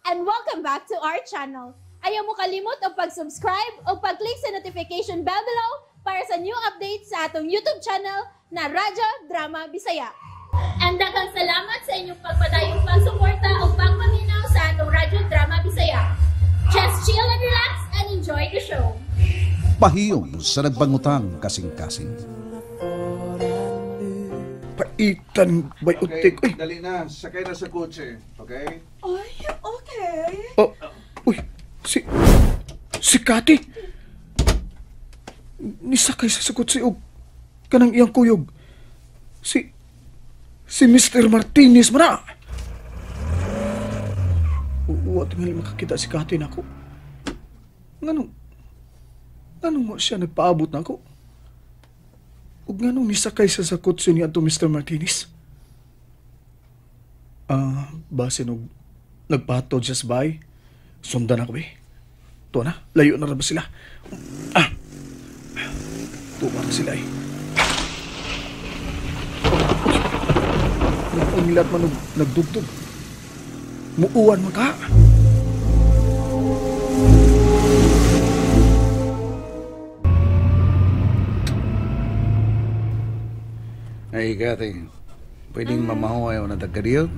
and welcome back to our channel. Ayaw mo kalimot o pag-subscribe o pag-click sa notification bell below para sa new updates sa atong YouTube channel na Radyo Drama Bisaya. And daghang salamat sa inyong pagpadayong pagsuporta o pagpaminaw sa atong Radyo Drama Bisaya. Just chill and relax and enjoy the show. Pahiyom sa nagbangutang kasing-kasing. Paitan, bay utik. Okay, dali na. Sakay na sa kotse. Okay? Ay, okay. Oh, uy, si Kati. Nisakay sa sagot si Og. Kanang iyang kuyog. Si Mr. Martinez man. Wa tingali makakita si Kati nako. Nganong mo siya nagpaabot nako? Ug nganong nisakay sa sakot niya to Mr. Martinez? Basin og nagpatod siya sa bahay. Sundan ako eh. Tuwa na, layo na ba sila? Tuwa na sila eh. Ang ilat man nagdugtog. Muuwan mo ka. Ay, Kati. Pwedeng mamahoy o natagkadiyog?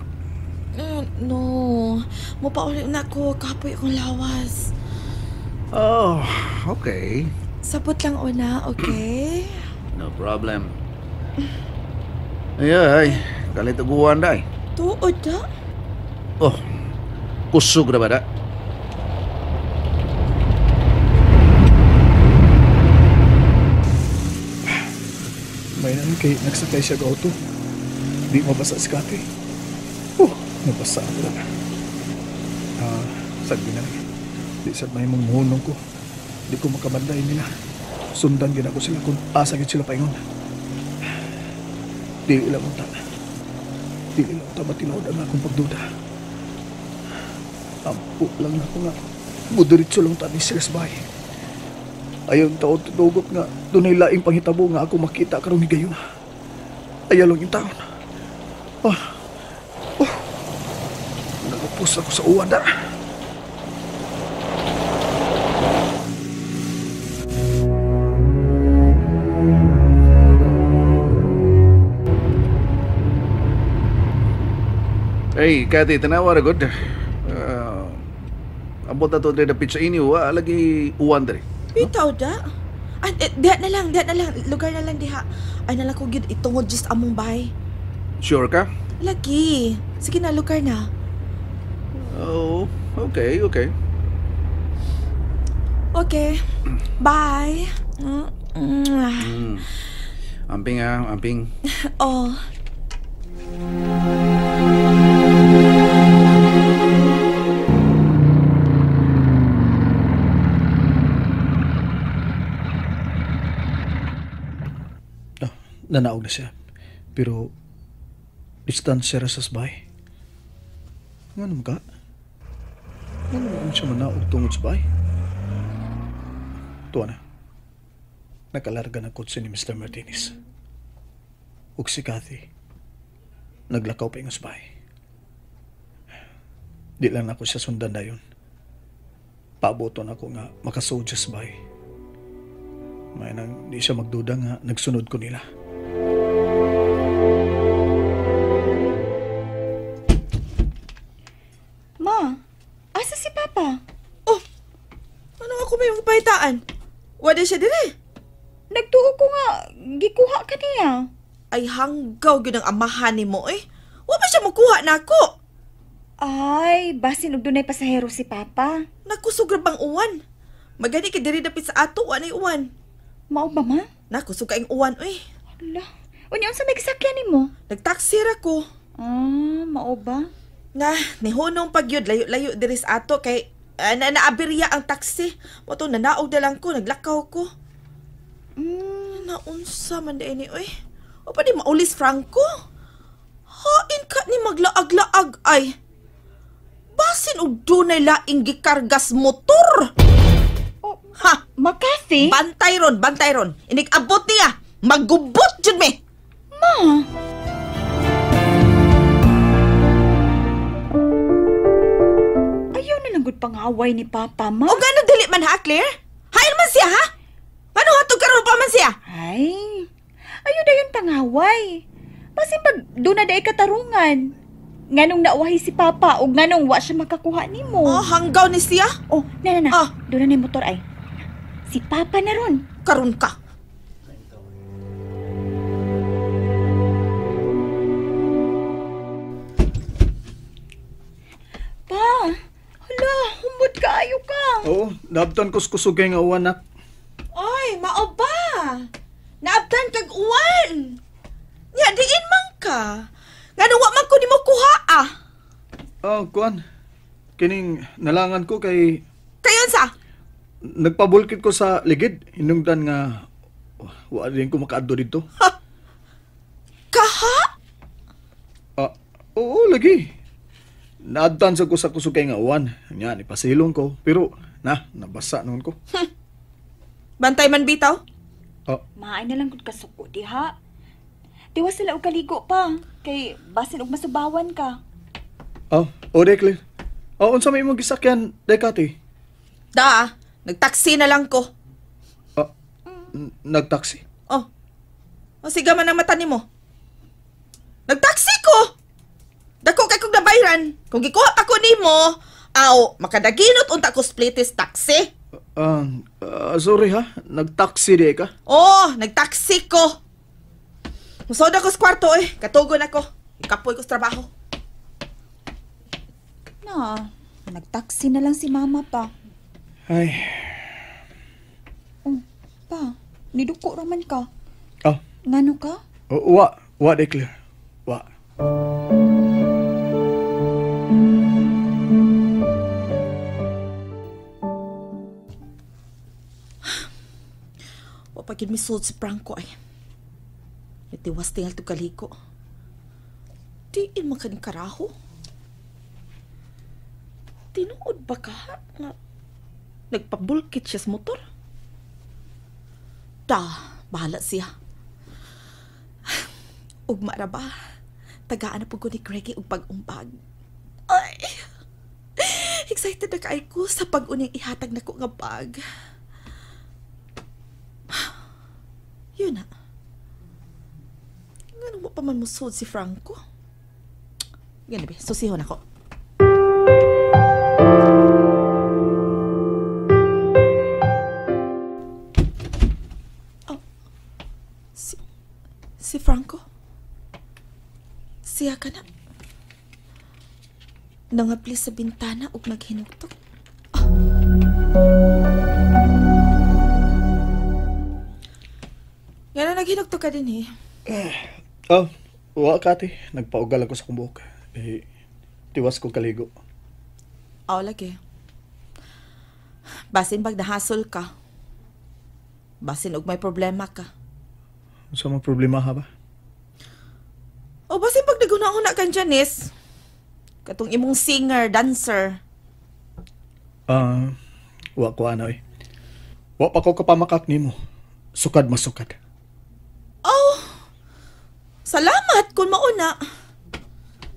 No. Mupaulit na ko. Kapoy akong lawas. Oh, okay. Sabot lang una, okay? No problem. Ay, kalitaguan day. Tuod na? Oh, kusog na ba da? May nang kay nagsakay siya ga auto. Di mabasa si Kati. Nabasa ako na. Sagbi na lang. Di sad may mong muhunong ko. Di ko makabanday nila. Sundan gina ko sila kung asagit sila paingon. Di ilang unta. Di ilang unta matinood ang akong pagduda. Ampo lang ako nga. Mudiritso lang tani sila sa bahay. Ayaw taon tutugot nga. Dunay laing panghitabo nga ako makita karong ni gayon. Ayaw lang yung taon. Nagupos ako sa uwan na. Hey, Kati, tanawa na good. Abot na to na pizza ini, lagi uwan dari. Bitaw da? Diha na lang. Lugar na lang diha. Ay na lang ko gid itungod just among bahay. Sure ka? Lagi. Sige na, lugar na. Oh, okay. Okay. Bye. Amping. Oh. Nanaog na siya. Pero distansya ra sa bahay. Nga naman ka? Nga naman siya manaog tungod sa bahay? Tuwa na. Nakalarga ng kotse ni Mr. Martinez. Ug si Kathy. Naglakaw pa yung sa bahay. Di lang ako siya sundan na yun. Paaboton ako nga makasod siya sa bahay. May nang di siya magduda nga nagsunod ko nila. Ma, asa si Papa? Oh, ano ako may mapahitaan? Wala siya dire. Nagtuo ko nga, gikuha ka niya. Ay hanggaw gyud ang amahan nimo eh. Wa ba siya makuha nako? Ay, basin og dunay pasahero si Papa. Nakusog ra bang uwan? Magani ka diri dapit sa ato wa nay uwan. Mao ba, Ma? Nakusog kaing uwan oy. Hala, unya unsa may gisakyan nimo? Nagtaksi ra ko. Mao ba? Na, nihunong pagyud layo-layo diri sa ato kay naabirya ang taxi. Mo to nanaog na lang ko, naglakaw ko. Naunsa man day ni oy. O pa di maulis Franco? Hain ka ni maglaag-laag ay. Basin og dunay laing gikargas motor. Oh, Ha! Makati? Bantay ron. Inig-abot niya. Magubot jud me. Ma! pangaway ni Papa, ma. O gano'n dili man ha, Claire? Hain man siya, ha? Ano hatog karon pa man siya? Ay, ayun na yun pangaway. Basin pag doon na dahi katarungan. Nganong nauwahi si Papa o nganong wa siya makakuha ni mo. Oh, hanggaw ni siya? Oh, na. Ah. Doon na yung motor ay. Si Papa na ron. Karon ka. Pa, hala, humod kaayo ka. Oo, naabtan ko kusugay nga uwan nak. Oy, mao ba? Naabtan kag uwan. Nya diin man ka. Ngano wa man ko nimo kuha ah. Kuan. Kining nalangan ko kay Kayon sa? nagpabulkit ko sa ligid. Hinungdan nga wa din ko makaadto dito. Kaha? Oo, lagi. Naadtan sa ko sa kusugay nga uwan. Nya ni pasilong ko, pero nabasa noon ko. Bantay man bitaw? Maay na lang kung kasuko, diha. Tiwas sila og kaligo pa. Kay basin og masubawan ka. O Declan. Unsa may imong gisakyan, Dekati? Da, nagtaksi na lang ko. Nagtaksi. O siga man ang mata nimo. Nagtaksi ko. Dako kay kog nabayran. Kung gikuha pa ko nimo, makadaginot unta ko splitis taxi. Sorry ha, nagtaksi di ka? Nagtaksi ko. Musoda ko sa kwarto katugon ako. Ikapoy ko sa trabaho. Na, nagtaksi na lang si Mama pa. Ay. Pa, niduko raman ka. Ah. Ngano ka? Wa Declan. Wa. Pagid misod si Franco ay. Itiwas tingal to kaliko. Diin man kaning karaho. Tinuod ba ka nga nagpabulkit siya sa motor? Bahala siya. Ugma ra ba? Tagaan na po ko ni Greggy og pag-umbag. Ay! Excited na kaay ko sa pag-uning ihatag na ko nga bag. Yun na. Nga mo pa man musod si Franco? Yan na ba, susihon ako. Si Franco? Siya ka na? Nangapli sa bintana ug naghinugtok. Yan na naghinugtok ka din Wa Kati. Nagpaugal ako sa kumbok. Tiwas ko kaligo. Lagi. Basin pag nahasol ka. Basin og may problema ka. Sa mga problema ha ba? Basin pag naguna-una kang Janice. Katong imong singer, dancer. Wa ko ano Wa pa ko kapamakak nimo. Sukad masukad. Salamat kung mauna.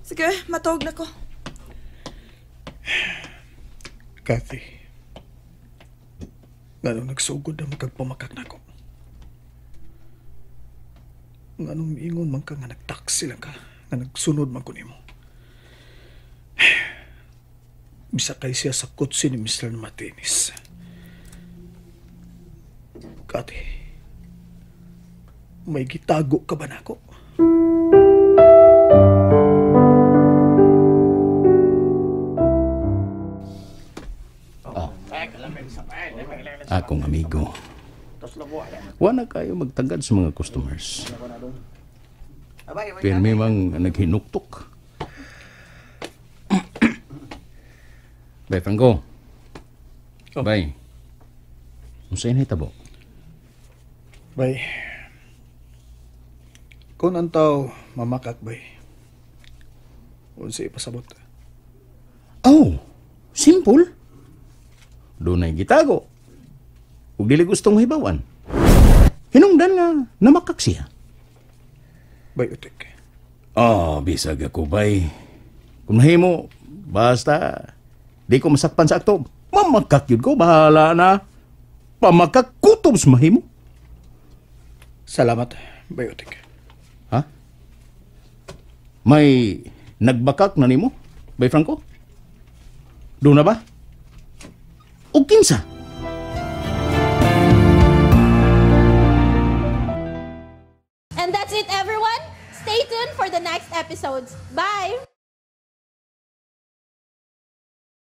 Sige, matawag na ko. Kathy. Nganong nagsugod na magkagpamakak na ko. Nganong miingon man ka nga nagtaksi lang ka. Nga nagsunod man ko nimo. Bisa kay siya sa kutsi ni Mr. Martinez. Kathy. May gitago ka ba na ako? Akong amigo. Wala kayo magtagad sa mga customers. Pero may mga naghinuktok. Bay, Franco. Bay. Musayin na itabo. Bay. Kung antaw mamakak, bay. Unsa ipasabot. Simple. Doon ay gitago. Ug dili gustong hibawan. Hinungdan nga namakak siya. Bay, utik. Bisag ako, bay. Kung nahimo, basta Di ko masakpan sa akto. Mamakak yun ko, bahala na. Pamakak-kutob sa mahimo. Salamat, Biotic. Ha? May nagbakak na nimo, Bay Franco? Doon na ba? O kinsa? And that's it, everyone. Stay tuned for the next episodes. Bye!